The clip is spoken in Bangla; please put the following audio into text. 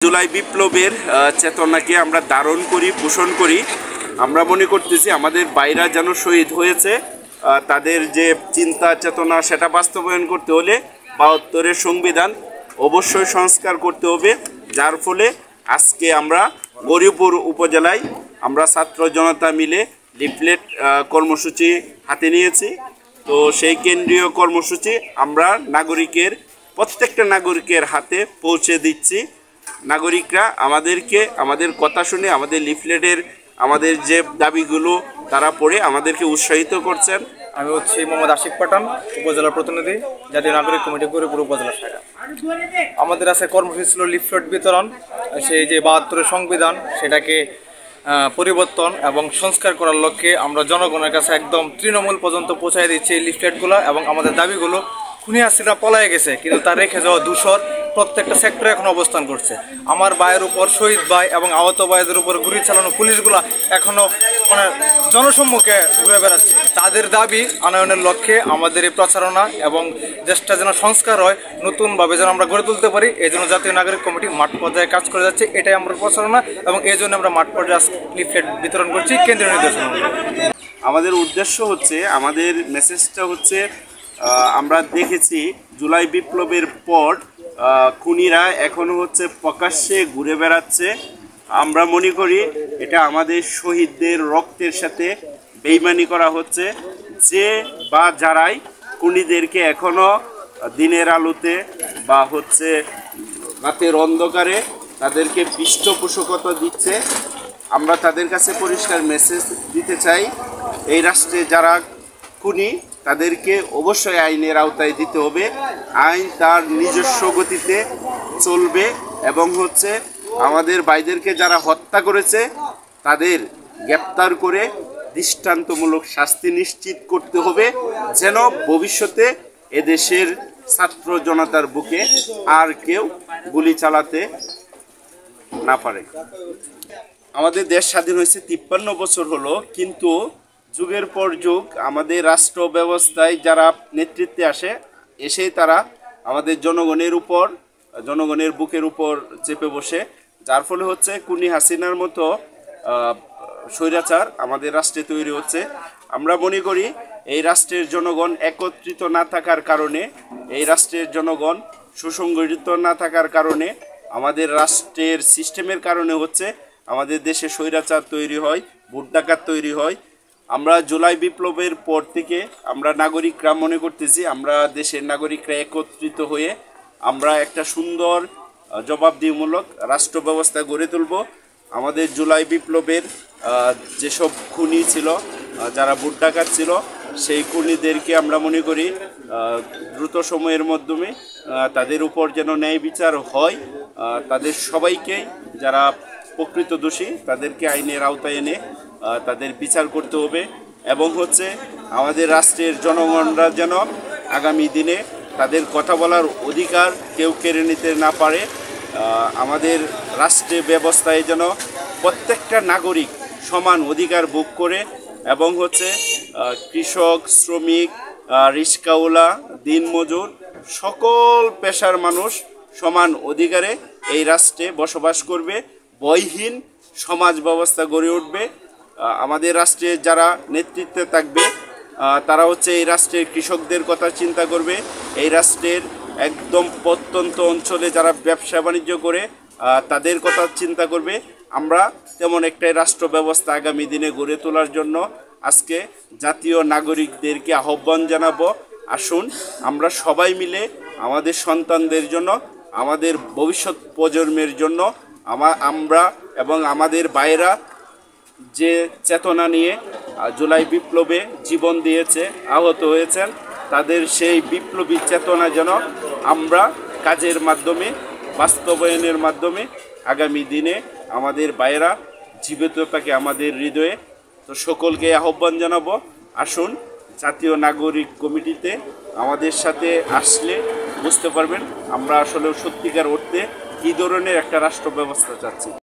জুলাই বিপ্লবের চেতনাকে আমরা ধারণ করি, পোষণ করি। আমরা মনে করতেছি আমাদের বাইরা যেন শহীদ হয়েছে, তাদের যে চিন্তা চেতনা সেটা বাস্তবায়ন করতে হলে ৭২-এর সংবিধান অবশ্যই সংস্কার করতে হবে। যার ফলে আজকে আমরা গৌরীপুর উপজেলায় আমরা ছাত্র জনতা মিলে লিফলেট কর্মসূচি হাতে নিয়েছি। তো সেই কেন্দ্রীয় কর্মসূচি আমরা প্রত্যেকটা নাগরিকের হাতে পৌঁছে দিচ্ছি। নাগরিকরা আমাদের কথা শুনে আমাদের লিফলেটের আমাদের যে দাবিগুলো তারা পড়ে আমাদেরকে উৎসাহিত করছেন। আমি হচ্ছি মোহাম্মদ আশিক পাঠান, উপজেলা প্রতিনিধি, জাতীয় নাগরিক কমিটি গৌরীপুর উপজেলা শাখা। আমাদের আছে কর্মসূচি ছিল লিফলেট বিতরণ। সেই যে ৭২-এর সংবিধান সেটাকে পরিবর্তন এবং সংস্কার করার লক্ষ্যে আমরা জনগণের কাছে একদম তৃণমূল পর্যন্ত পৌঁছায় দিচ্ছি এই লিফলেটগুলো এবং আমাদের দাবিগুলো। খুনি হাসিনা পলায় গেছে, কিন্তু তার রেখে যাওয়া দূষর প্রত্যেকটা সেক্টরে এখন অবস্থান করছে। আমার ভাইয়ের উপর, শহীদ ভাই এবং আহত ভাইদের উপর গুলি চালানো পুলিশগুলা এখনও জনসম্মুখে ঘুরে বেড়াচ্ছে। তাদের দাবি আনয়নের লক্ষ্যে আমাদের এই প্রচারণা এবং দেশটা যেন সংস্কার হয়, নতুনভাবে যেন আমরা গড়ে তুলতে পারি, এই জন্য জাতীয় নাগরিক কমিটি মাঠ পর্যায়ে কাজ করে যাচ্ছে। এটাই আমার প্রচারণা এবং এই জন্য আমরা মাঠ পর্যায়ে লিফলেট বিতরণ করছি কেন্দ্রীয় নির্দেশনা। আমাদের উদ্দেশ্য হচ্ছে, আমাদের মেসেজটা হচ্ছে, আমরা দেখেছি জুলাই বিপ্লবের পর খুনিরা এখনো প্রকাশ্যে ঘুরে বেড়াচ্ছে। আমরা মনে করি এটা আমাদের শহীদদের রক্তের সাথে বেইমানি করা হচ্ছে। যে বা যারাই খুনিদেরকে এখনো দিনের আলোতে বা রাতের অন্ধকারে তাদেরকে পৃষ্ঠপোষকতা দিচ্ছে, আমরা তাদের কাছে পরিষ্কার মেসেজ দিতে চাই, এই রাষ্ট্রে যারা খুনি তাদেরকে অবশ্যই আইনের আওতায় দিতে হবে। আইন তার নিজস্ব গতিতে চলবে এবং আমাদের ভাইদেরকে যারা হত্যা করেছে তাদের গ্রেপ্তার করে দৃষ্টান্তমূলক শাস্তি নিশ্চিত করতে হবে, যেন ভবিষ্যতে এদেশের ছাত্র জনতার বুকে আর কেউ গুলি চালাতে না পারে। আমাদের দেশ স্বাধীন হয়েছে ৫৩ বছর হলো, কিন্তু যুগের পর যুগ আমাদের রাষ্ট্র ব্যবস্থায় যারা নেতৃত্বে এসেই তারা আমাদের জনগণের বুকের উপর চেপে বসে, যার ফলে খুনি হাসিনার মতো স্বৈরাচার আমাদের রাষ্ট্রে তৈরি হচ্ছে। আমরা মনে করি এই রাষ্ট্রের জনগণ একত্রিত না থাকার কারণে, এই রাষ্ট্রের জনগণ সুসংগঠিত না থাকার কারণে, আমাদের রাষ্ট্রের সিস্টেমের কারণে আমাদের দেশে স্বৈরাচার তৈরি হয়, ভোট ডাকাত তৈরি হয়। আমরা জুলাই বিপ্লবের পর থেকে আমরা নাগরিকরা মনে করতেছি আমরা দেশের নাগরিকরা একত্রিত হয়ে আমরা একটা সুন্দর জবাবদিহিমূলক রাষ্ট্র ব্যবস্থা গড়ে তুলব। আমাদের জুলাই বিপ্লবের যেসব খুনি ছিল, যারা ভোট ডাকাত ছিল, সেই খুনিদেরকে আমরা মনে করি দ্রুত সময়ের মাধ্যমে তাদের উপর যেন ন্যায় বিচার হয়। তাদের সবাইকেই, যারা প্রকৃত দোষী তাদেরকে আইনের আওতায় এনে তাদের বিচার করতে হবে এবং আমাদের রাষ্ট্রের জনগণরা যেন আগামী দিনে তাদের কথা বলার অধিকার কেউ কেড়ে নিতে না পারে। আমাদের রাষ্ট্রের ব্যবস্থায় যেন প্রত্যেকটা নাগরিক সমান অধিকার ভোগ করে এবং কৃষক, শ্রমিক, রিক্সাওয়ালা, দিনমজুর সকল পেশার মানুষ সমান অধিকারে এই রাষ্ট্রে বসবাস করবে। ভয়হীন সমাজ ব্যবস্থা গড়ে উঠবে। আমাদের রাষ্ট্রে যারা নেতৃত্বে থাকবে তারা এই রাষ্ট্রের কৃষকদের কথা চিন্তা করবে, এই রাষ্ট্রের একদম প্রত্যন্ত অঞ্চলে যারা ব্যবসা বাণিজ্য করে তাদের কথা চিন্তা করবে। আমরা তেমন একটাই রাষ্ট্র ব্যবস্থা আগামী দিনে গড়ে তোলার জন্য আজকে জাতীয় নাগরিকদেরকে আহ্বান জানাবো, আসুন আমরা সবাই মিলে আমাদের সন্তানদের জন্য, আমাদের ভবিষ্যৎ প্রজন্মের জন্য আমরা এবং আমাদের ভাইয়েরা যে চেতনা নিয়ে জুলাই বিপ্লবে জীবন দিয়েছে, আহত হয়েছেন, তাদের সেই বিপ্লবী চেতনা যেন আমরা কাজের মাধ্যমে, বাস্তবায়নের মাধ্যমে আগামী দিনে আমাদের ভাইয়েরা জীবিত থাকে আমাদের হৃদয়ে। তো সকলকে আহ্বান জানাবো, আসুন জাতীয় নাগরিক কমিটিতে আমাদের সাথে আসলে বুঝতে পারবেন আমরা আসলে সত্যিকার অর্থে কী ধরনের একটা রাষ্ট্র ব্যবস্থা চাচ্ছি।